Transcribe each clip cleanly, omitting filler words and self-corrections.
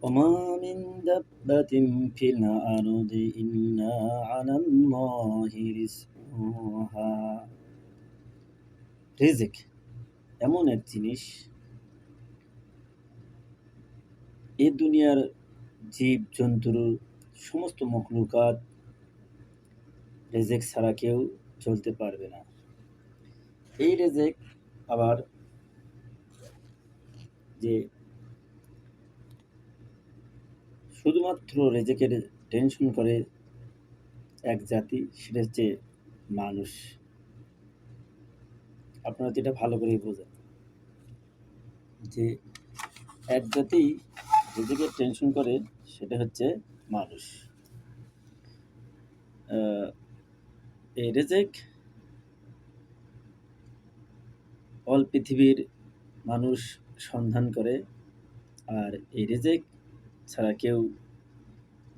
وما من دابة في الأرض إلا على الله رزقها রিজিক এমন এক জিনিস, এই দুনিয়ার জীব জন্তুর সমস্ত মখলুকাত রেজেক ছাড়া কেউ চলতে পারবে না। এই রেজেক আবার যে শুধুমাত্র রেজেকের টেনশন করে এক জাতি, সেটা হচ্ছে মানুষ। আপনারা যেটা ভালো করেই বোঝেন যে এক জাতি রেজেকের টেনশন করে, সেটা হচ্ছে মানুষ। এই রেজেক অল পৃথিবীর মানুষ সন্ধান করে, আর এই রেজেক ছাড়া কেউ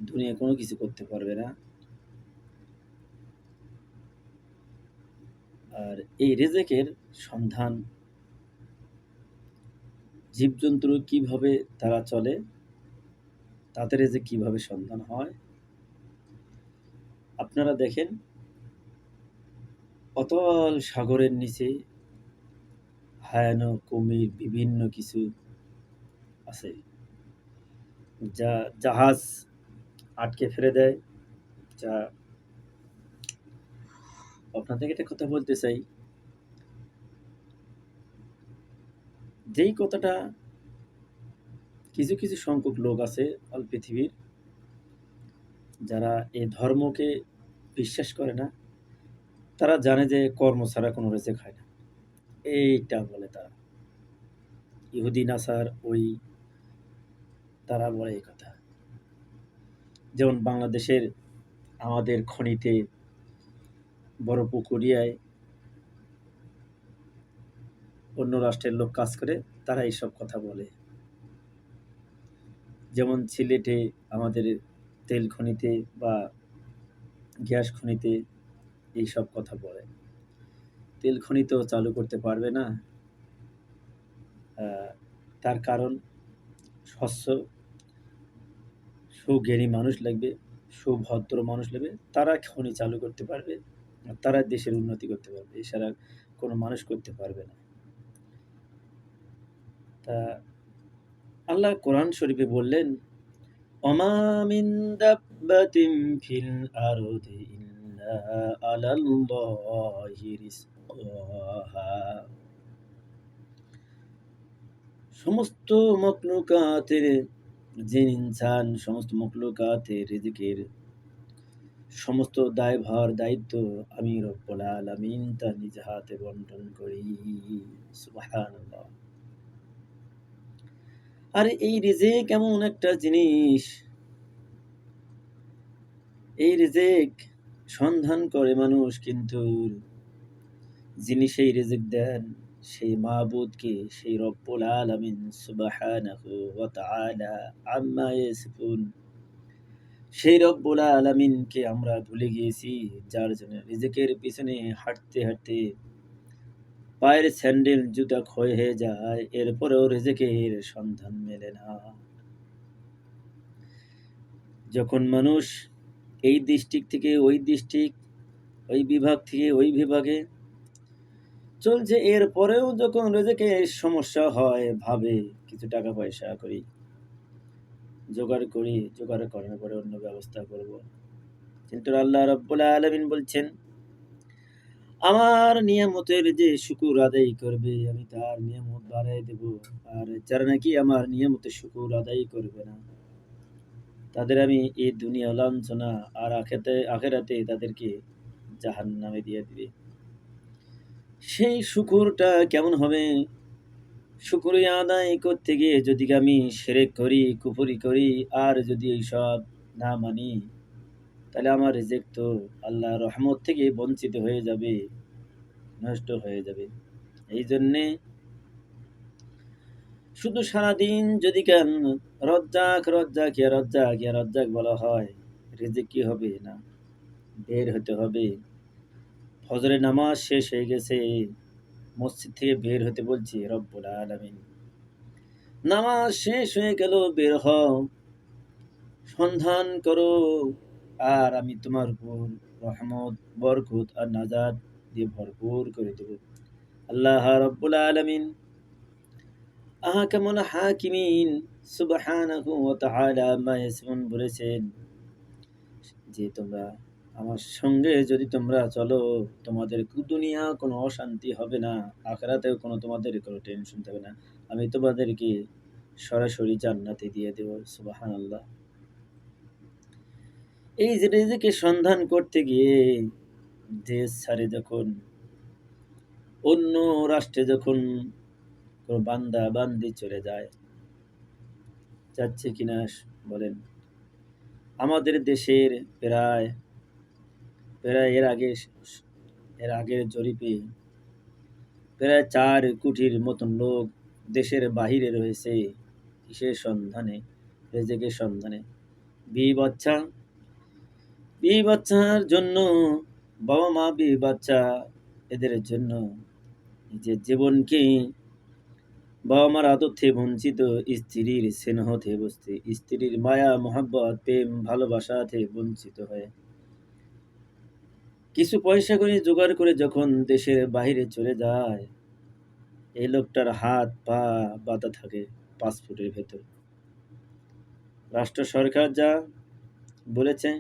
দুনিয়া কোনো কিছু করতে পারবে না। আর এই রেজেকের সন্ধান জীবজন্তুর কিভাবে তারা চলে, তাদের রেজেক কিভাবে সন্ধান হয়। আপনারা দেখেন, অতল সাগরের নিচে হায়ানো, কুমির, বিভিন্ন কিছু আছে যা জাহাজ আটকে ফেলে দেয়। যা আপনাদেরকে একটা কথা বলতে চাই, যেই কথাটা কিছু কিছু সংখ্যক লোক আছে অল পৃথিবীর, যারা এই ধর্মকে বিশ্বাস করে না, তারা জানে যে কর্ম ছাড়া কোনো রেজেক হয় না। এইটা বলে তারা, ইহুদি নাসার ওই তারা বলে এই কথা। যেমন বাংলাদেশের আমাদের খনিতে, বড় পুকুরিয়ায় অন্য রাষ্ট্রের লোক কাজ করে, তারা এইসব কথা বলে। যেমন সিলেটে আমাদের তেল খনিতে বা গ্যাস খনিতে এইসব কথা বলে। তেল খনি তো চালু করতে পারবে না, তার কারণ স্বচ্ছ সুজ্ঞানী মানুষ লাগবে, সুভদ্র মানুষ লাগবে, তারা খনি চালু করতে পারবে, তারা দেশের উন্নতি করতে পারবে, এছাড়া কোনো মানুষ করতে পারবে না। তা আল্লাহ কোরআন শরীফে বললেন, ওমা মিন দাব্বাতিন ফিল আরদি ইল্লা আলাল্লাহি রিজকুহা। সমস্ত মখলুকাতের জিন ইনসান, সমস্ত মখলুকাতের রিজিকের সমস্ত দায়ভার দায়িত্ব আমি রব্বুল আলামিন তার নিজ হাতে বন্টন করি। সুবহানাল্লাহ। আর এই রিজিক এমন একটা জিনিস, এই রিজিক সন্ধান করে মানুষ, কিন্তু যিনি সেই রিজিক দেন সেই মাবুদকে, সেই রব্বুল আলামিন সুবহানাহু ওয়া তাআলা আম্মা ইয়াসিফুন, সেই রব্বুল আলামিনকে আমরা ভুলে গিয়েছি, যার জন্য রিজিকের পিছনে হাঁটতে হাঁটতে পায়ের স্যান্ডেল জুতা ক্ষয় হয়ে যায়, এরপরেও রিজিকের সন্ধান মেলে না। যখন মানুষ এই ডিস্ট্রিক্ট থেকে ওই ডিস্ট্রিক্ট, ওই বিভাগ থেকে ওই বিভাগে চলছে, এরপরেও যখন রিজিকের সমস্যা হয়, ভাবে কিছু টাকা পয়সা করি, জোগাড় করার পরে অন্য ব্যবস্থা করব। কিন্তু আল্লাহ রাব্বুল আলামিন বলছেন, আমার নিয়ামতের যে শুকর আদায় করবে, আমি তার নিয়ামত বাড়াই দেব। আর যারা নাকি আমার নিয়ামতের শুকর আদায় করবে না, তাদের আমি এই দুনিয়া লাঞ্ছনা, আর আখেরাতে তাদেরকে জাহান্নামে দিয়ে দিবে। সেই শুকরটা কেমন হবে? শুকরিয়া আদায় করতে গিয়ে যদি আমি শিরক করি, কুফরি করি, আর যদি এইসব না মানি, তাহলে আমার রিজিক তো আল্লাহর রহমত থেকে বঞ্চিত হয়ে যাবে, নষ্ট হয়ে যাবে। এই জন্যে শুধু সারাদিন যদি কেন রজ্জাক রজ্জাক ইয়া রজ্জাক ইয়া রজ্জাক বলা হয়, রিজিক কি হবে? না, বের হতে হবে। ফজরের নামাজ শেষ হয়ে গেছে, মসজিদ থেকে বের হতে বলছি রব্বুল আলামিন। নামাজ শেষ হয়ে গেল, বের হও। সন্ধান করো, আর আমি তোমার উপর রহমত, বরকত আর নাজাত দিয়ে ভরপুর করে দেব। আল্লাহ রাব্বুল আলামিন আহকামুল হাকিমিন সুবহানাহু ওয়া তাআলা আম্মা ইয়াসিফুন বলেছেন যে তোমরা আমার সঙ্গে যদি তোমরা চলো, তোমাদের দুনিয়া কোনো অশান্তি হবে না, আখিরাতেও কোনো তোমাদের কোনো টেনশন থাকবে না। আমি তোমাদেরকে সরাসরি জান্নাতে দিয়ে দেব। সুবহানাল্লাহ। এই যে রিজিকের সন্ধান করতে গিয়ে দেশ ছাড়ে যখন, অন্য রাষ্ট্রে যখন কোনো বান্দা বান্দি চলে যায়, যাচ্ছে কিনা বলেন? আমাদের দেশের প্রায় প্রায় এর আগের জরিপে প্রায় 4 কোটির মতন লোক দেশের বাহিরে রয়েছে। কিসের সন্ধানে? রিজিকের সন্ধানে। বিবি বাচ্চা, বিবি বাচ্চার জন্য, বাবা মা বিবি বাচ্চা এদের জন্য নিজের জীবনকে বাবা মার আদর থেকে বঞ্চিত, স্ত্রীর স্নেহ থেকে বঞ্চিত, স্ত্রীর মায়া মহাব্বত প্রেম ভালোবাসা থেকে বঞ্চিত হয়ে কিছু পয়সা করে জোগাড় করে যখন দেশের বাইরে চলে যায়, এই লোকটার হাত পা বাঁধা থাকে পাসপোর্টের ভেতর। রাষ্ট্র সরকার যা বলেছে,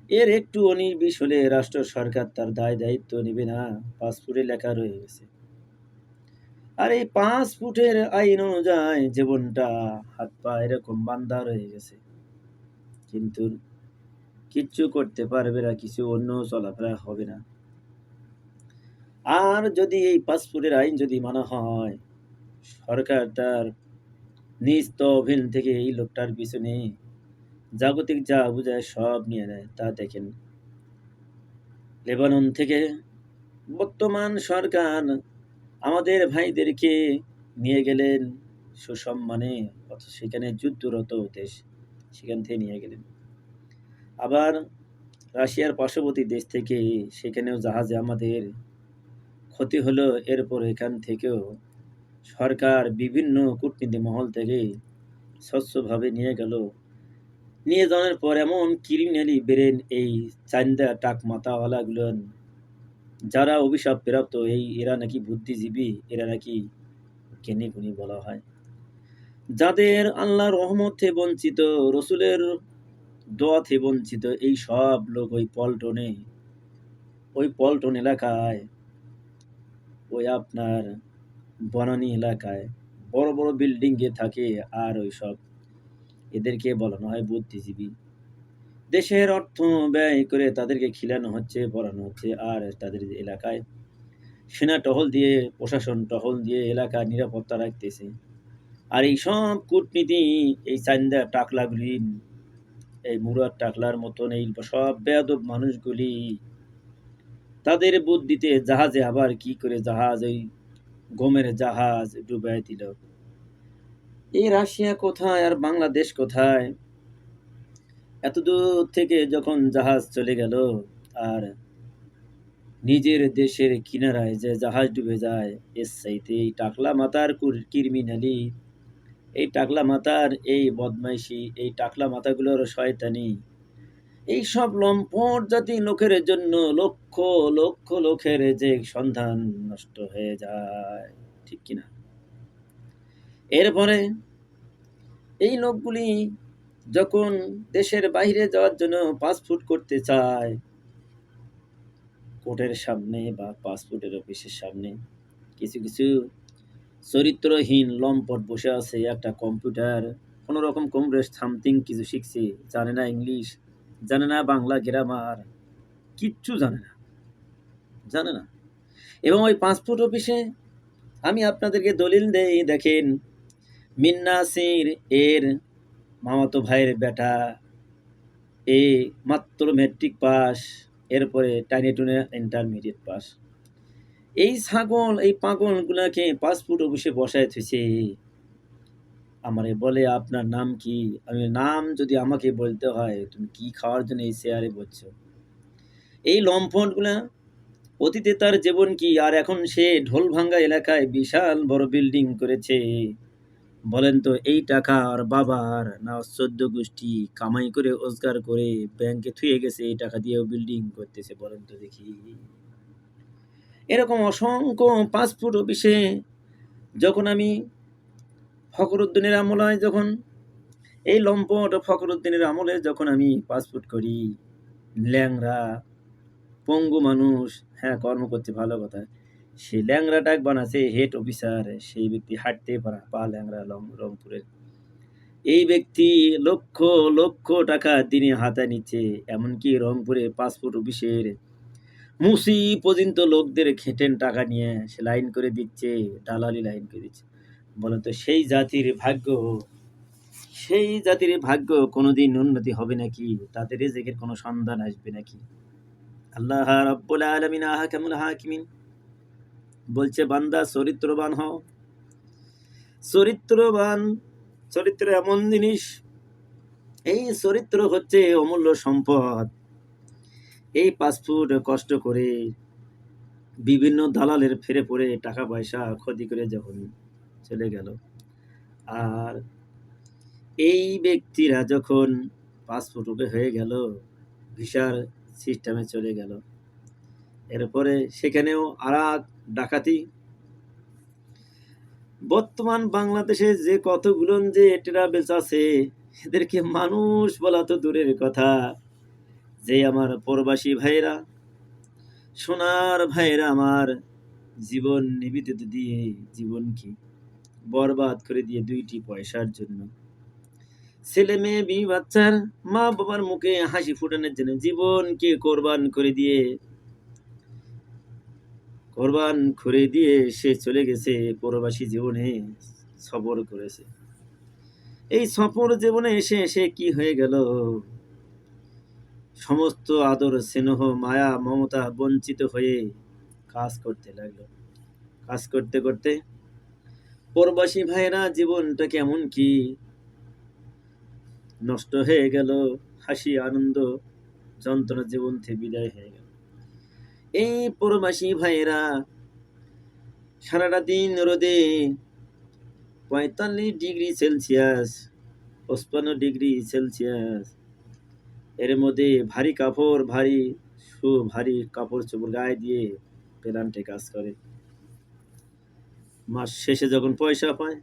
এর একটু 19-20 হলে রাষ্ট্র সরকার তার দায় দায়িত্ব নেবে না। পাসপোর্টে লেখা রয়ে গেছে। আর এই 5 ফুটের আইন অনুযায়ী জীবনটা হাত পা এরকম বান্ধা রয়ে গেছে, কিন্তু কিচ্ছু করতে পারবে না, কিছু অন্য চলাফেরা হবে না। আর যদি এই 5 ফুটের আইন যদি মানা হয়, সরকার তার নিজ তহবিল থেকে এই লোকটার পিছনে জাগতিক যা বুঝায় সব নিয়ে নেয়। তা দেখেন, লেবানন থেকে বর্তমান সরকার আমাদের ভাইদেরকে নিয়ে গেলেন সুসম্মানে, অথচ সেখানে যুদ্ধরত দেশ, সেখান থেকে নিয়ে গেলেন। আবার রাশিয়ার পার্শ্ববর্তী দেশ থেকে সেখানেও জাহাজে আমাদের ক্ষতি হলো। এরপর এখান থেকেও সরকার বিভিন্ন কূটনীতি মহল থেকে স্বচ্ছভাবে নিয়ে গেল। নিয়ে যাওয়ার পর এমন ক্রিমিনালি বেরেন এই চান্দা টাক মাথাওয়ালাগুলো, যারা অভিশাপ প্রাপ্ত, এরা নাকি বুদ্ধিজীবী, এরা নাকি জ্ঞানী গুণী বলা হয়, যাদের আল্লাহর রহমত থেকে বঞ্চিত, রসুলের দোয়া থেকে বঞ্চিত, এই সব লোক ওই পল্টন এলাকায়, ওই আপনার বনানী এলাকায় বড় বড় বিল্ডিং এ থাকে। আর ওই সব এদেরকে বলানো হয় বুদ্ধিজীবী। দেশের অর্থ ব্যয় করে তাদেরকে খিলানো হচ্ছে, পড়ানো হচ্ছে, আর তাদের এলাকায় সেনা টহল দিয়ে, প্রশাসন টহল দিয়ে এলাকার নিরাপত্তা রাখতেছে। আর এই সব কূটনীতি, এই চান্দা টাকলাগুলি, এই মুরাদ টাকলার মতন এই সব বেয়াদব মানুষগুলি তাদের বুদ্ধিতে জাহাজে আবার কি করে জাহাজ, ওই গমের জাহাজ ডুবাই দিল। এই রাশিয়া কোথায় আর বাংলাদেশ কোথায়? এত দূর থেকে যখন জাহাজ চলে গেল, আর নিজের দেশের কিনারায় যে জাহাজ ডুবে যায়, এর চাইতে এই টাকলা মাথার ক্রিমিনালি, এই টাকলা মাথার এই বদমাইশি, এই টাকলা মাথাগুলোর শয়তানি, এই সব লম্পট জাতি লোকের জন্য লক্ষ লক্ষ লোকের যে সন্ধান নষ্ট হয়ে যায়, ঠিক কিনা? এরপরে এই লোকগুলি যখন দেশের বাইরে যাওয়ার জন্য পাসপোর্ট করতে চায়, কোর্টের সামনে বা পাসপোর্টের অফিসের সামনে কিছু কিছু চরিত্রহীন লম্পট বসে আছে, একটা কম্পিউটার কোনো রকম কমরেশ সামথিং কিছু শিখছে, জানে না ইংলিশ, জানে না বাংলা গ্রামার, কিচ্ছু জানে না। এবং ওই পাসপোর্ট অফিসে আমি আপনাদেরকে দলিল দেই, দেখেন, মিন্নাসির এর মামাতো ভাইয়ের বেটা, এ মাত্র ম্যাট্রিক পাস, এরপরে টাইনে টুনে ইন্টারমিডিয়েট পাস। এই ছাগল, এই পাগলগুলাকে পাসপোর্ট অফিসে বসায় থুইছে। আমারে বলে, আপনার নাম কি? আমি নাম যদি আমাকে বলতে হয়, তুমি কি খাওয়ার জন্য এই চেয়ারে বসছো? এই লম্পটগুলা অতীতে তার জীবন কি, আর এখন সে ঢোলভাঙ্গা এলাকায় বিশাল বড় বিল্ডিং করেছে, বলেন তো এই টাকা আর বাবার না ১৪ গোষ্ঠী কামাই করে রোজগার করে ব্যাংকে থুয়ে গেছে, এই টাকা দিয়েও বিল্ডিং করতেছে, বলেন তো দেখি। এরকম অসংখ্য পাসপোর্ট অফিসে যখন আমি ফখরুদ্দিনের আমলায় যখন এই লম্পট ফখরুদ্দিনের আমলে যখন আমি পাসপোর্ট করি, ল্যাংড়া পঙ্গু মানুষ, হ্যাঁ কর্ম করছে ভালো কথা, সে ল্যাংড়া ডাক বানাচ্ছে হেড অফিসার, সেই ব্যক্তি হাঁটতে পারা পা ল্যাংড়া রংপুরের এই ব্যক্তি লক্ষ লক্ষ টাকা দিনে হাতে নিচ্ছে, এমনকি রংপুরে পাসপোর্ট অফিসের মুসি পর্যন্ত লোকদের খেটেন টাকা নিয়ে সে লাইন করে দিচ্ছে, দালালি লাইন করে দিচ্ছে। বলেন তো সেই জাতির ভাগ্য কোনোদিন উন্নতি হবে নাকি? তাদের রিজিকের কোনো সন্ধান আসবে নাকি? আল্লাহ রাব্বুল আলামিন আহকামুল হাকিমিন বলছে, বান্দা চরিত্রবান হও। চরিত্র এমন জিনিস, এই চরিত্র হচ্ছে অমূল্য সম্পদ। এই পাসপোর্ট কষ্ট করে বিভিন্ন দালালের ফেরে পড়ে টাকা পয়সা ক্ষতি করে যখন চলে গেল, আর এই ব্যক্তিরা যখন পাসপোর্ট ওকে হয়ে গেল, ভিসার সিস্টেমে চলে গেল, এরপরে সেখানেও আরেক ডাকাতি। বর্তমান বাংলাদেশে যে কতগুলো যে ট্রাভেলস আছে, এদেরকে মানুষ বলা তো দূরের কথা, যে আমার প্রবাসী ভাইরা, সোনার ভাইরা আমার জীবন নিবেদিত দিয়ে জীবনকে বরবাদ করে দিয়ে 2টি পয়সার জন্য, ছেলে মেয়ে বিবি বাচ্চার মা বাবার মুখে হাসি ফোটানোর জন্য জীবনকে কোরবান করে দিয়ে সে চলে গেছে প্রবাসী জীবনে, সফর করেছে। এই সফর জীবনে এসে সে কি হয়ে গেল? সমস্ত আদর স্নেহ মায়া মমতা বঞ্চিত হয়ে কাজ করতে লাগলো। কাজ করতে করতে প্রবাসী ভাইরা জীবনটা কেমন কি নষ্ট হয়ে গেল, হাসি আনন্দ যন্ত্রণা জীবন থেকে বিদায় হয়ে গেল। এই প্রবাসী ভাইরা সারাটা দিন রোদে ৪৫ ডিগ্রি সেলসিয়াস ৫৫ ডিগ্রি সেলসিয়াস এর মধ্যে ভারী কাপড় চোপড় গায়ে দিয়ে প্লান্টে কাজ করে। মাস শেষে যখন পয়সা পায়,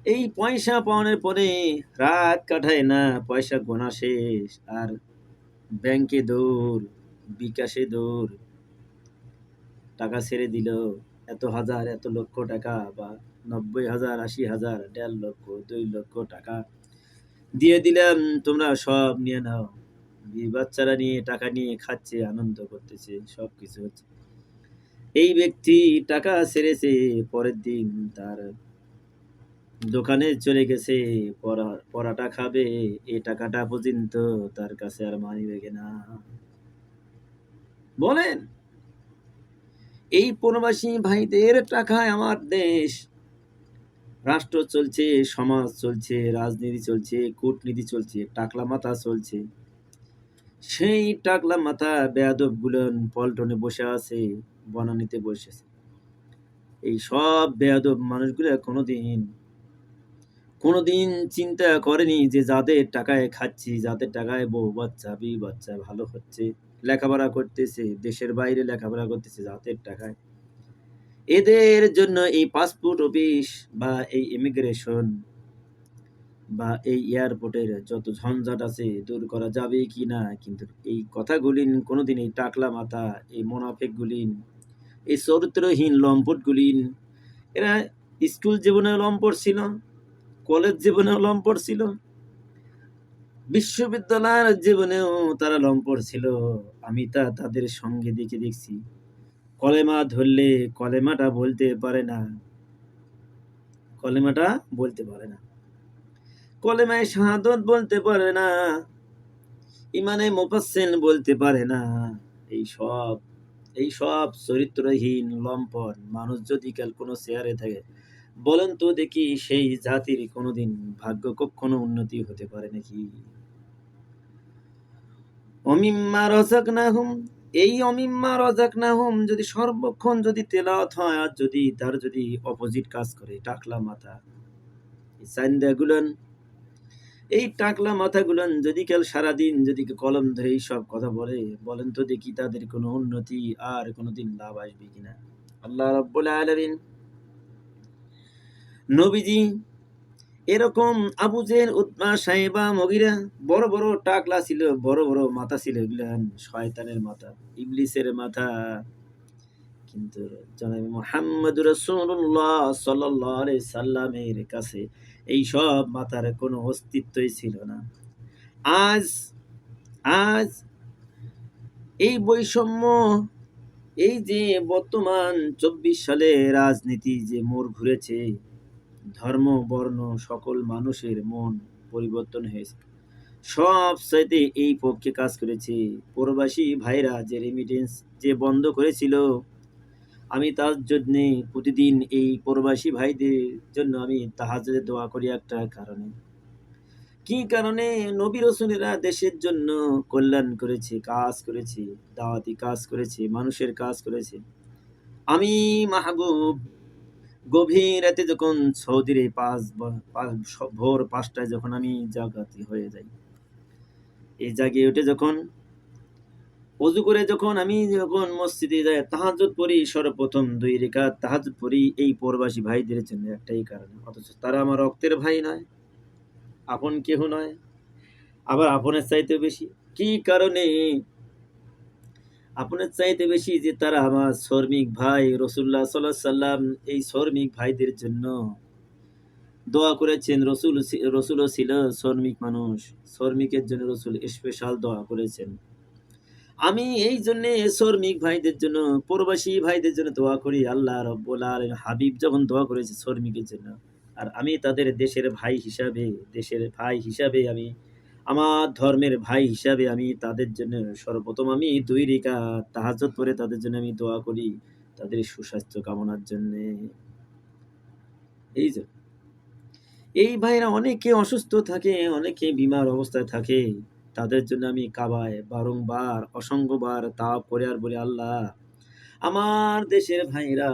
এই পয়সা পাওয়ানোর পরে রাত কাটায় না, পয়সা গোনা শেষ আর ব্যাংকে দৌড়, বিকাশে দৌড়, টাকা ছেড়ে দিল এত হাজার এত লক্ষ টাকা বা ৯০,০০০ ৮০,০০০ ১.৫ লক্ষ ২ লক্ষ টাকা দিয়ে দিলাম, তোমরা সব নিয়ে নাও। বাচ্চারা নিয়ে টাকা নিয়ে খাচ্ছে, আনন্দ করতেছে, সবকিছু হচ্ছে। এই ব্যক্তি টাকা ছেড়েছে, পরের দিন তার দোকানে চলে গেছে পরাটা খাবে, এই টাকাটা পর্যন্ত তার কাছে আর মানি ব্যাগে না। বলেন, এই প্রবাসী ভাইদের টাকায় আমার দেশ, রাষ্ট্র চলছে, সমাজ চলছে, রাজনীতি চলছে, কূটনীতি চলছে, টাকলা মাথা চলছে। সেই টাকলা মাথা বেয়াদব গুলন পল্টনে বসে আছে, বনানীতে বসেছে। এই সব বেয়াদব মানুষগুলো কোনোদিন চিন্তা করেনি যে যাদের টাকায় খাচ্ছি, যাদের টাকায় বউ বাচ্চা বিবি বাচ্চা ভালো হচ্ছে, লেখাপড়া করতেছে, দেশের বাইরে লেখাপড়া করতেছে যাদের টাকায়, এদের জন্য এই পাসপোর্ট অফিস বা এই ইমিগ্রেশন বা এই এয়ারপোর্টের যত ঝঞ্ঝাট আছে দূর করা যাবে কি না, কিন্তু এই কথাগুলিন কোনোদিন এই টাকলা মাথা, এই মোনাফেকগুলিন, এই চরিত্রহীন লম্পটগুলিন, এরা স্কুল জীবনেও লম্পট ছিল, কলেজ জীবনেও লম্পট ছিল, বিশ্ববিদ্যালয়ের জীবনেও তারা লম্পট ছিল। আমি তাদের সঙ্গে দেখছি, কলেমা ধরলে কলেমাটা বলতে পারে না, কলেমায় শাহাদত বলতে পারে না, ইমানে মুফাসসিল বলতে পারে না। এই সব চরিত্রহীন লম্পট মানুষ যদি কাল কোনো চেয়ারে থাকে, বলেন তো দেখি সেই জাতির কোনোদিন ভাগ্য কখনো উন্নতি হতে পারে নাকি? অমিম্মা রাযাকনাহুম, এই অমিম্মা রাযাকনাহুম যদি সর্বক্ষণ যদি তেলাওয়াত হয় আর যদি তার যদি অপোজিট কাজ করে টাকলা মাথা, এই চাইন্দাগুলান, এই টাকলা মাথাগুলান যদি কাল সারাদিন যদি কলম ধরে এইসব কথা বলে, বলেন তো দেখি তাদের কোনো উন্নতি আর কোনোদিন লাভ আসবে কিনা? আল্লাহ রাব্বুল আলামিন নবীজি এরকম আবু জেহেল, উতবা, সাইবা, মগীরা বড় বড় টাকলা ছিল, বড় বড় মাথা ছিল, এগুলান শয়তানের মাথা, ইবলিসের মাথা। কিন্তু জনাবে মুহাম্মদুর রাসূলুল্লাহ সাল্লাল্লাহু আলাইহি সাল্লামের কাছে এই সব মাথার কোনো অস্তিত্বই ছিল না। আজ আজ এই বৈষম্য, এই যে বর্তমান ২৪ সালে রাজনীতি যে মোড় ঘুরেছে, ধর্ম, বর্ণ সকল মানুষের মন পরিবর্তন হয়েছে। সবচাইতে এই পক্ষে কাজ করেছে প্রবাসী ভাইরা, যে রেমিটেন্স যে বন্ধ করেছিল। আমি তার জন্যে প্রতিদিন এই প্রবাসী ভাইদের জন্য আমি তাহাজ্জুদে দোয়া করি একটা কারণে। কি কারণে? নবী রাসূলেরা দেশের জন্য কল্যাণ করেছে, কাজ করেছে, দাওয়াতি কাজ করেছে, মানুষের কাজ করেছে। আমি মাহবুব গভীর রাতে যখন সৌদির ভোর ৫টায় যখন আমি জাগ্রত হয়ে যাই, এই জাগিয়ে উঠে যখন অজু করে যখন আমি যখন মসজিদে যাই তাহাজ্জুদ পড়ি, সর্বপ্রথম ২ রাকাত তাহাজ্জুদ পড়ি এই প্রবাসী ভাইদের জন্য একটাই কারণে। অথচ তারা আমার রক্তের ভাই নয়, আপন কেহ নয়, আবার আপনের চাইতে বেশি। কি কারণে? আপনের চাইতে বেশি যে তারা আমার শ্রমিক ভাই। রাসূলুল্লাহ সাল্লাল্লাহু আলাইহি সাল্লাম এই শ্রমিক ভাইদের জন্য দোয়া করেছেন। রসুলও ছিল শ্রমিক মানুষ, শ্রমিকের জন্য রসুল স্পেশাল দোয়া করেছেন। আমি এই জন্য শ্রমিক ভাইদের জন্য, প্রবাসী ভাইদের জন্য দোয়া করি। আল্লাহ রাব্বুল আলামিন হাবিব যখন দোয়া করেছে শ্রমিকের জন্য, আর আমি তাদের দেশের ভাই হিসাবে, আমি আমার ধর্মের ভাই হিসাবে আমি তাদের জন্য সর্বপ্রথম আমি ২ রাকাত তাহাজ্জুদ পড়ে তাদের জন্য আমি দোয়া করি, তাদের সুস্বাস্থ্য কামনার জন্যে। এই যে এই ভাইরা অনেকে অসুস্থ থাকে, অনেকে বিমার অবস্থায় থাকে। তাদের জন্য আমি কাবায় বারংবার অসংখ্যবার তাওয়াফ করে আর বলি, আল্লাহ আমার দেশের ভাইরা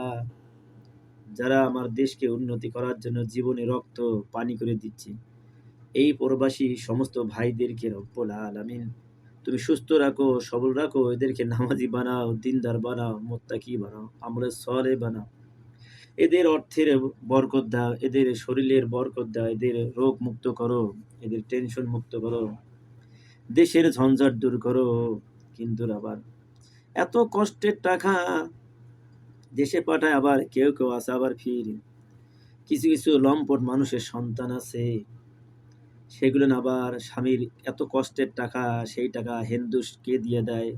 যারা আমার দেশকে উন্নতি করার জন্য জীবনে রক্ত পানি করে দিচ্ছে, এই প্রবাসী সমস্ত ভাইদেরকে রব্বুল আলামিন তুমি সুস্থ রাখো, সবল রাখো, এদেরকে নামাজি বানাও, দিনদার বানাও, মুত্তাকি বানাও, আমলে সলেহ বানাও। এদের অর্থের বরকত দাও, এদের শরীরের বরকত দাও, এদের রোগ মুক্ত করো, এদের টেনশন মুক্ত করো, দেশের ঝঞ্ঝাট দূর করো। কিন্তু আবার এত কষ্টের টাকা দেশে পাঠায়, আবার কেউ কেউ আছে আবার কিছু কিছু লম্পট মানুষের সন্তান আছে, সেগুলো না আবার স্বামীর এত কষ্টের টাকা, সেই টাকা হিন্দুসকে দিয়ে দেয়,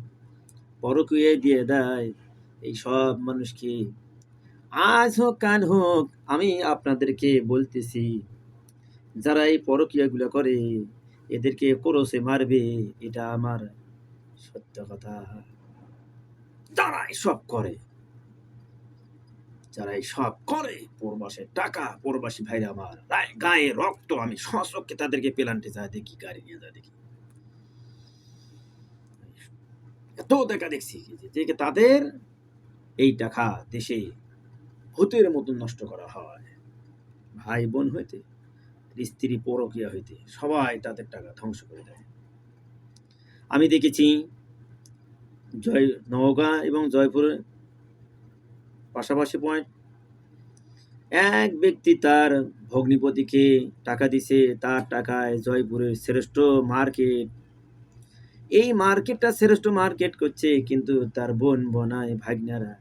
পরকীয়ায় দিয়ে দেয়। এই সব মানুষকে আজ হোক কাল হোক আমি আপনাদেরকে বলতেছি, যারা এই পরকীয়াগুলো করে এদেরকে ক্রোশে মারবে, এটা আমার সত্য কথা। যারা এসব করে, প্রবাসের টাকা, প্রবাসী ভাইরা আমার গায়ে রক্ত, আমি সচক্ষে তাদেরকে পেলান্টে যায় দেখি, গাড়ি নিয়ে যায় দেখি, এত দেখা দেখছি যে তাদের এই টাকা দেশে ভূতের মতন নষ্ট করা হয়। ভাই বোন হইতে, স্ত্রী পরকীয়া হইতে সবাই তাদের টাকা ধ্বংস করে দেয়। আমি দেখেছি নওগাঁ এবং জয়পুরে পাশাপাশি পয়েন্ট, এক ব্যক্তি তার ভগ্নিপতিকে টাকা দিছে, তার টাকায় জয়পুরের শ্রেষ্ঠ মার্কেট, এই মার্কেটটা শ্রেষ্ঠ মার্কেট করছে, কিন্তু তার বোন বনায় ভাগ্নারা,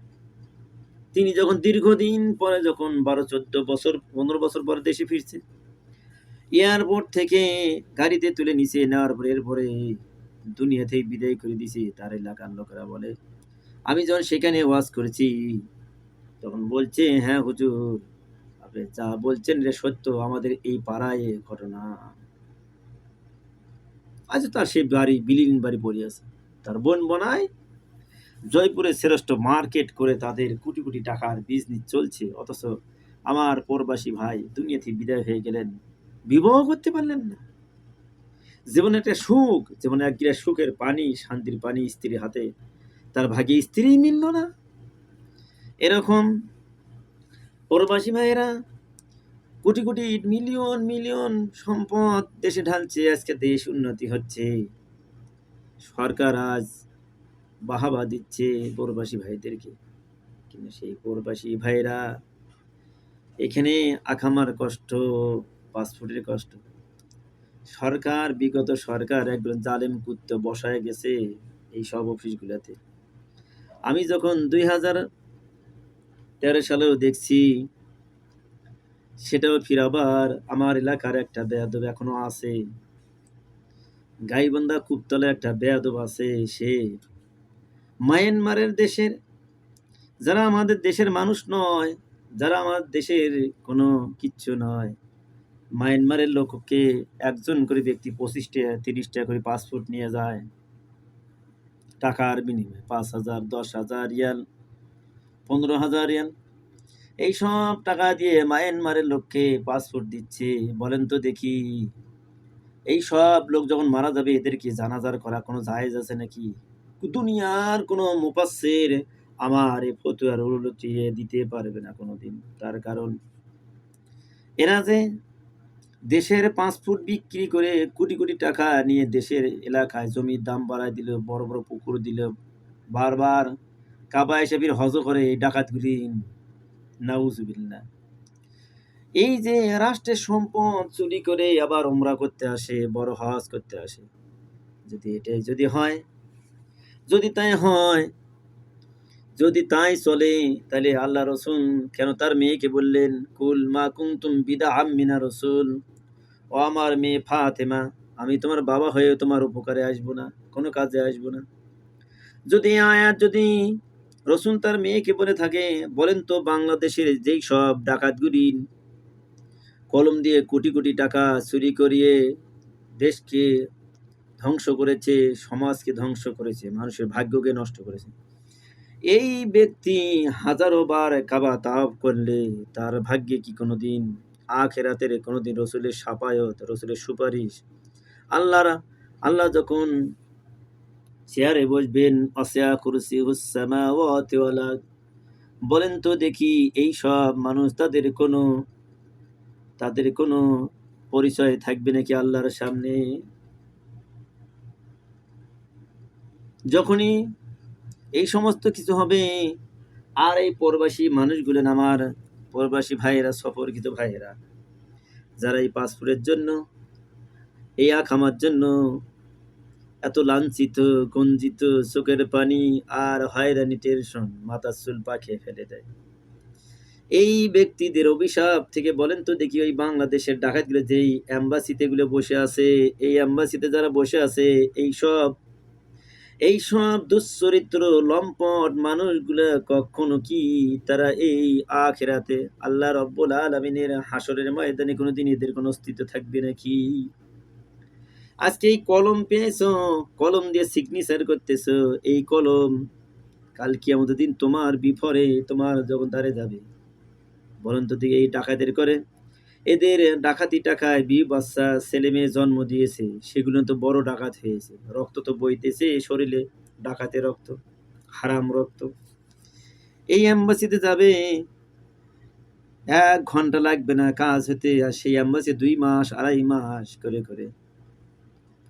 তিনি যখন দীর্ঘদিন পরে যখন ১২-১৪ বছর ১৫ বছর পরে দেশে ফিরছে, এয়ারপোর্ট থেকে গাড়িতে তুলে নিচে নেওয়ার পরে এরপরে দুনিয়া থেকে বিদায় করে দিছে। তার এলাকার লোকেরা বলে, আমি যখন সেখানে ওয়াজ করেছি তখন বলছে, হ্যাঁ হুজুর আপনি যা বলছেন এটা সত্য, আমাদের এই পাড়ায় ঘটনা। আজ তার সেই বাড়ি বিলীন বাড়ি পড়ে আছে, তার বোন বনায় জয়পুরে শ্রেষ্ঠ মার্কেট করে তাদের কোটি কোটি টাকার বিজনেস চলছে, অথচ আমার প্রবাসী ভাই দুনিয়া থেকে বিদায় হয়ে গেলেন, বিবাহ করতে পারলেন না। জীবনে একটা সুখ, জীবনে এক গিলাস সুখের পানি, শান্তির পানি স্ত্রীর হাতে, তার ভাগ্যে স্ত্রী মিলল না। এরকম প্রবাসী ভাইয়েরা কোটি কোটি মিলিয়ন মিলিয়ন সম্পদ দেশে ঢালছে, আজকে দেশ উন্নতি হচ্ছে। সরকার আজ বাহাবা দিচ্ছে প্রবাসী ভাইদেরকে, কিন্তু সেই প্রবাসী ভাইরা এখানে আকামার কষ্ট, পাসপোর্টের কষ্ট। সরকার, বিগত সরকার একজন জালেম কুত্তা বসায় গেছে এই সব অফিসগুলোতে। আমি যখন 2013 সালেও দেখছি, সেটাও ফির আবার আমার এলাকার একটা বেয়াদব এখনো আছে, গাইবান্ধা কুপতলে একটা বেয়াদব আছে। সে মায়ানমারের দেশের, যারা আমাদের দেশের মানুষ নয়, যারা আমার দেশের কোনো কিচ্ছু নয়, মায়ানমারের লোককে একজন করে ব্যক্তি 25 টাকা 30 টাকা করে পাসপোর্ট নিয়ে যায় টাকার বিনিময়ে। 5,000, 10,000 রিয়াল, 15,000 রিয়াল, এই সব টাকা দিয়ে মায়ানমারের লোককে পাসপোর্ট দিচ্ছে। বলেন তো দেখি, এই সব লোক যখন মারা যাবে এদেরকে জানাজার করা কোনো জায়েজ আছে নাকি? দুনিয়ার কোনো মুফাসসির আমার এই ফতোয়ার উল্লেখ দিতে পারবে না কোনোদিন। তার কারণ এরা যে দেশের পাসপোর্ট বিক্রি করে কোটি কোটি টাকা নিয়ে দেশের এলাকায় জমির দাম বাড়ায় দিল, বড় বড় পুকুর দিল, বারবার কাবা হিসেবে হজ করে এই ডাকাতগুলি, নাউজুবিল্লাহ। এই যে রাষ্ট্রের সম্পদ চুরি করে আবার উমরা করতে আসে, বড় হজ করতে আসে। যদি এটাই যদি হয়, যদি তাই হয়, যদি তাই চলে, তাহলে আল্লাহ রসুল কেন তার মেয়েকে বললেন, কুল মা কুনতুম বিদআম মিনা রসুল, ও আমার মেয়ে ফাতেমা, আমি তোমার বাবা হয়ে তোমার উপকারে আসবো না, কোনো কাজে আসবো না। যদি আয়াত যদি রসুল তার মেয়েকে বলে থাকে, বলেন তো বাংলাদেশের যেই সব ডাকাতগুলি কলম দিয়ে কোটি কোটি টাকা চুরি করিয়ে দেশকে ধ্বংস করেছে, সমাজকে ধ্বংস করেছে, মানুষের ভাগ্যকে নষ্ট করেছে, এই ব্যক্তি হাজারো বার কাবা তাওয়াফ করলে তার ভাগ্যে কি কোনোদিন আখিরাতের কোনোদিন রসুলের শাফায়াত, রসুলের সুপারিশ, আল্লাহ যখন চেয়ারে বসবেন, ওয়াসি'a কুরসিয়ুস সামাওয়াতি ওয়াল আরদ, বলেন তো দেখি এই সব মানুষ তাদের কোনো পরিচয় থাকবে নাকি আল্লাহর সামনে? যখনই এই সমস্ত কিছু হবে, আর এই প্রবাসী মানুষগুলো, আমার প্রবাসী ভাইয়েরা, সফরকৃত ভাইয়েরা, যারা এই পাসপোর্টের জন্য, এই আকামার জন্য এত লাঞ্ছিত, গঞ্জিত, চোখের পানি আর হয়রানি, টেনশন, মাথার চুল পাকিয়ে ফেলে দেয়, এই ব্যক্তিদের অভিশাপ থেকে বলেন তো দেখি, ওই বাংলাদেশের ডাকাতগুলো যেই অ্যাম্বাসিতে গুলো বসে আছে, এই অ্যাম্বাসিতে যারা বসে আছে, এই সব দুশ্চরিত্র লম্পট মানুষগুলা কখনো কি তারা এই আখিরাতে আল্লাহ রব্বুল আলামিনের হাসরের ময়দানে কোনোদিন এদের কোনো অস্তিত্ব থাকবে নাকি? আজকে এই কলম পেয়েছো, কলম দিয়ে সিগনেচার করতেছো, এই কলম কাল কিয়ামতের দিন তোমার বিফরে, তোমার যখন দ্বারে যাবে। বলেন তো দেখি, এই ডাকাতের করে, এদের ডাকাতি টাকায় বাচ্চা ছেলে মেয়ে জন্ম দিয়েছে, সেগুলো তো বড় ডাকাত হয়েছে, রক্ত তো বইতেছে শরীরে, ডাকাতের রক্ত, হারাম রক্ত। এই অ্যাম্বাসিতে যাবে, 1 ঘন্টা লাগবে না কাজ হতে, আর সেই অ্যাম্বাসি 2 মাস 2.5 মাস করে করে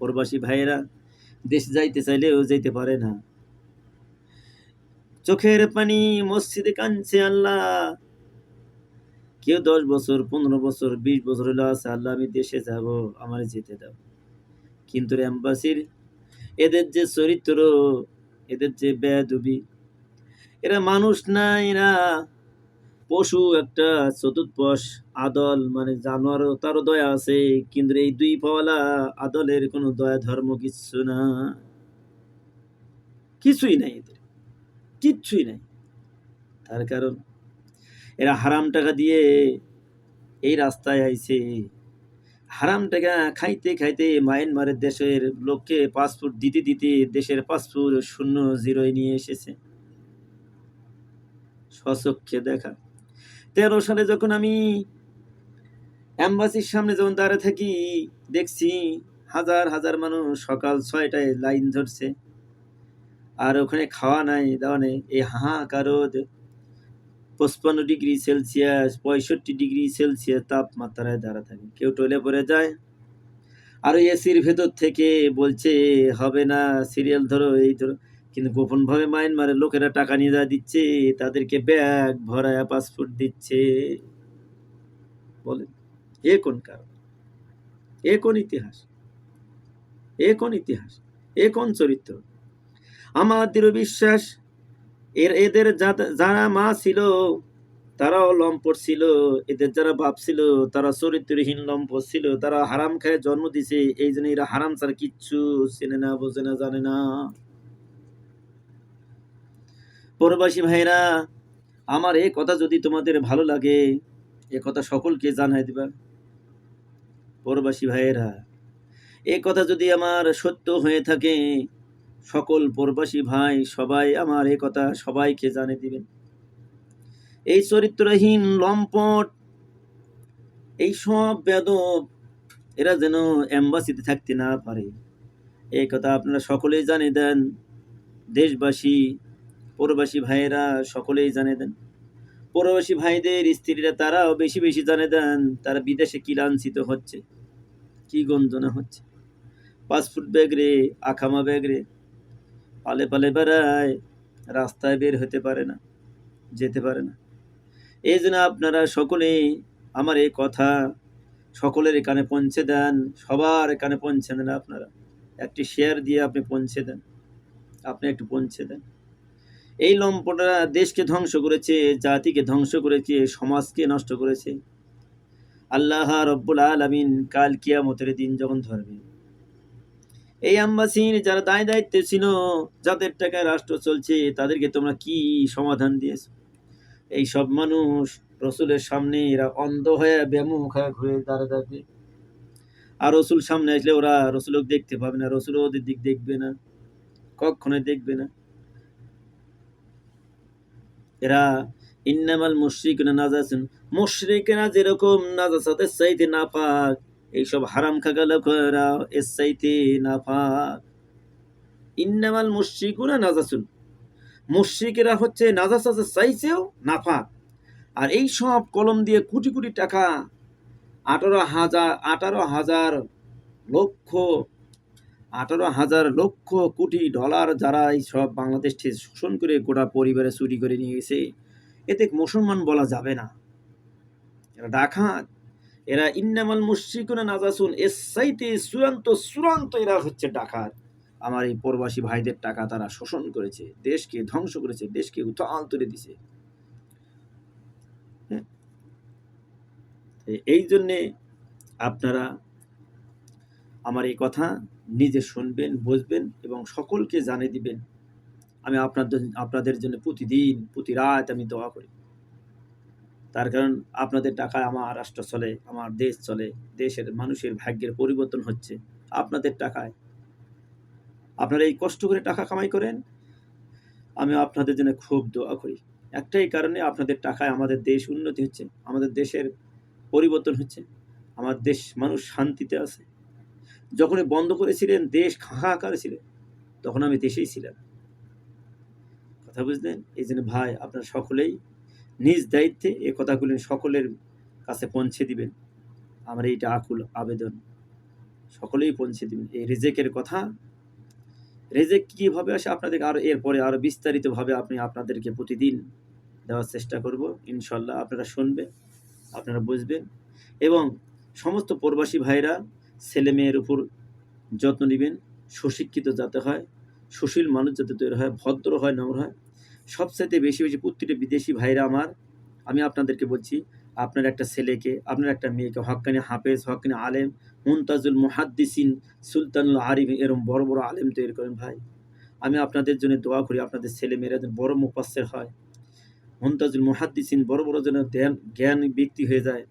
প্রবাসী ভাইয়েরা দেশ যাইতে চাইলেও যেতে পারে না। চোখের পানি মসজিদে কাঁদছে, আল্লাহ, কেউ 10 বছর, 15 বছর, 20 বছর হলো আছে, আল্লাহ আমি দেশে যাব, আমার যেতে দাও। কিন্তু অ্যাম্বাসির এদের যে চরিত্র, এদের যে বেয়াদবি, এরা মানুষ না, এরা পশু, একটা চতুর্পশ আদল, মানে জানোয়ারও তারও দয়া আছে, কিন্তু এই 2 পাওয়ালা আদলের কোনো দয়া ধর্ম কিচ্ছু না, কিছুই নাই, এদের কিচ্ছুই নাই। তার কারণ এরা হারাম টাকা দিয়ে এই রাস্তায় আইছে, হারাম টাকা খাইতে খাইতে মায়ানমারের দেশের লোককে পাসপোর্ট দিতে দিতে দেশের পাসপোর্ট 0 নিয়ে এসেছে, স্বচক্ষে দেখা। 13 সালে যখন আমি অ্যাম্বাসির সামনে যখন দাঁড়িয়ে থাকি, দেখছি হাজার হাজার মানুষ সকাল 6টায় লাইন ধরছে, আর ওখানে খাওয়া নাই, দাওয়া নেই, এই হাহাকার, 55°C, 65°C তাপমাত্রায় দ্বারা থাকে। কেউ টয়লে পড়ে যায়, আর এসির ভেতর থেকে বলছে হবে না, সিরিয়াল ধরো, এই ধরো, কিন্তু গোপনভাবে মায়ানমারের লোকেরা টাকা নিয়ে যা দিচ্ছে, তাদেরকে ব্যাগ ভরায়া পাসপোর্ট দিচ্ছে। বলেন, এ কোন কারণ? এ কোন ইতিহাস? এ কোন ইতিহাস? এ কোন চরিত্র? আমার দৃঢ় বিশ্বাস, এদের যারা মা ছিল তারাও লম্পট ছিল, এদের যারা বাপ ছিল তারা চরিত্রহীন লম্পট ছিল, তারা হারাম খায় জন্ম দিছে, এই জন্য এরা হারাম ছাড়া কিচ্ছু চেনে না, বোঝে না, জানে না। প্রবাসী ভাইরা আমার, এই কথা যদি তোমাদের ভালো লাগে, এ কথা সকলকে জানাই দিবা। প্রবাসী ভাইয়েরা, এই কথা যদি আমার সত্য হয়ে থাকে, সকল প্রবাসী ভাই সবাই আমার এই কথা সবাইকে জানিয়ে দিবেন। এই চরিত্রহীন লম্পট, এই সব বেদব, এরা যেন এম্বাসিতে থাকতে না পারে, এই কথা আপনারা সকলেই জানিয়ে দেন। দেশবাসী, প্রবাসী ভাইয়েরা সকলেই জানিয়ে দেন। প্রবাসী ভাইদের স্ত্রীরা তারাও বেশি বেশি জানিয়ে দেন, তারা বিদেশে কি লাঞ্ছিত হচ্ছে, কি গঞ্জনা হচ্ছে। পাসপোর্ট ব্যাগ রে, আখামা ব্যাগ রে, পালে পালে বেড়ায়, রাস্তায় বের হতে পারে না, যেতে পারে না। এই জন্য আপনারা সকলেই আমার এই কথা সকলের কানে পৌঁছে দেন, সবার কানে পৌঁছে দেন। আপনারা একটি শেয়ার দিয়ে আপনি পৌঁছে দেন, আপনি একটু পৌঁছে দেন। এই লম্পটরা দেশকে ধ্বংস করেছে, জাতিকে ধ্বংস করেছে, সমাজকে নষ্ট করেছে। আল্লাহ রব্বুল আলামিন কাল কিয়ামতের দিন যখন ধরবে, এই আম্বাসির যারা দায় দায়িত্বে ছিল, যাদের টাকায় রাষ্ট্র চলছে, তাদেরকে তোমরা কি সমাধান দিয়েছো? এই সব মানুষ রসুলের সামনে এরা অন্ধ হয়ে বেমুখ হয়ে ঘুরে দাঁড়িয়ে থাকবে, আর রসুল সামনে আসলে ওরা রসুলকে দেখতে পাবে না, রসুল ওদের দিক দেখবে না, কখনোই দেখবে না। এরা ইন্নামাল মুশরিকুনা নাজাসুন, মুশরিকেরা যেরকম নাজাসাতের চাইতে নাপাক, এইসব হারাম খাগা লোকেরা এর চাইতে নাপাক। ইন্নামাল মুশরিকুনা নাজাসুন, মুশরিকেরা হচ্ছে নাজাসাতের চাইতেও নাপাক। আর এই সব কলম দিয়ে কোটি কোটি টাকা, 18,000 লক্ষ কোটি ডলার যারা এই সব বাংলাদেশ থেকে শোষণ করে গোটা পরিবারে চুরি করে নিয়ে গেছে, এতে মুসলমান বলা যাবে না, এরা ডাকাত। এরা ইন্নামাল মুশরিকুনা নাজাসুন, এর চাইতে চূড়ান্ত এরা হচ্ছে ডাকাত। আমার এই প্রবাসী ভাইদের টাকা তারা শোষণ করেছে, দেশকে ধ্বংস করেছে, দেশকে উথাল তুলে দিছে। এই জন্যে আপনারা আমার এই কথা নিজে শুনবেন, বুঝবেন এবং সকলকে জানিয়ে দিবেন। আমি আপনাদের জন্য প্রতিদিন প্রতি রাত আমি দোয়া করি, তার কারণ আপনাদের টাকায় আমার রাষ্ট্র চলে, আমার দেশ চলে, দেশের মানুষের ভাগ্যের পরিবর্তন হচ্ছে আপনাদের টাকায়। আপনারা এই কষ্ট করে টাকা কামাই করেন, আমি আপনাদের জন্য খুব দোয়া করি। একটাই কারণে, আপনাদের টাকায় আমাদের দেশ উন্নতি হচ্ছে, আমাদের দেশের পরিবর্তন হচ্ছে, আমার দেশ মানুষ শান্তিতে আছে। যখনই বন্ধ করেছিলেন, দেশ হাহাকার ছিল, তখন আমি দেশেই ছিলাম। কথা বুঝলেন? এই জন্য ভাই, আপনারা সকলেই নিজ দায়িত্বে এই কথাগুলি সকলের কাছে পৌঁছে দিবেন। আমার এইটা আকুল আবেদন, সকলেই পৌঁছে দিবেন। এই রিজেকের কথা, রিজেক কীভাবে আসে আপনাদের আরও এরপরে আরও বিস্তারিতভাবে আপনাদেরকে প্রতিদিন দেওয়ার চেষ্টা করব ইনশাল্লাহ। আপনারা শুনবেন, আপনারা বুঝবেন এবং সমস্ত প্রবাসী ভাইরা ছেলে মেয়ের উপর যত্ন নেবেন, সুশিক্ষিত যাতে হয়, সুশীল মানুষ যাতে তৈরি হয়, ভদ্র হয়, নম্র হয়। সবচাইতে বেশি বেশি প্রত্যেকটা বিদেশি ভাইরা আমার, আমি আপনাদেরকে বলছি, আপনার একটা ছেলেকে, আপনার একটা মেয়েকে হক্কানি হাফেজ, হক্কানি আলেম, মুনতাজুল মুহাদ্দিসিন, সুলতানুল আরিফ, এরকম বড় বড় আলেম তৈরি করেন ভাই। আমি আপনাদের জন্য দোয়া করি, আপনাদের ছেলে মেয়েরা যেন বড় মুফাসসির হয়, মুনতাজুল মুহাদ্দিসিন, বড় বড় যেন জ্ঞান ব্যক্তি হয়ে যায়,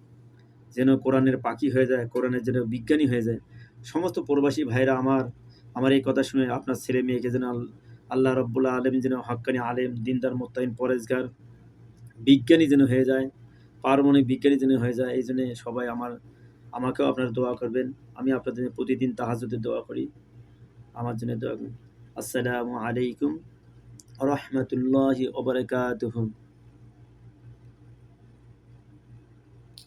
যেন কোরআনের পাখি হয়ে যায়, কোরআনের যেন বিজ্ঞানী হয়ে যায়। সমস্ত প্রবাসী ভাইরা আমার এই কথা শুনে আপনার ছেলে মেয়েকে যেন আল্লাহ রব্বুল আলামিন যেন হক্কানি আলেম, দিনদার, মুত্তাকিন, পরেজগার, বিজ্ঞানী যেন হয়ে যায়, পারমাণবিক বিজ্ঞানী যেন হয়ে যায়। এই জন্য সবাই আমাকেও আপনারা দোয়া করবেন। আমি আপনাদের জন্য প্রতিদিন তাহাজ্জুদে দোয়া করি, আমার জন্য দোয়া করুন। আসসালামু আলাইকুম ওয়া রাহমাতুল্লাহি ওয়া বারাকাতুহু।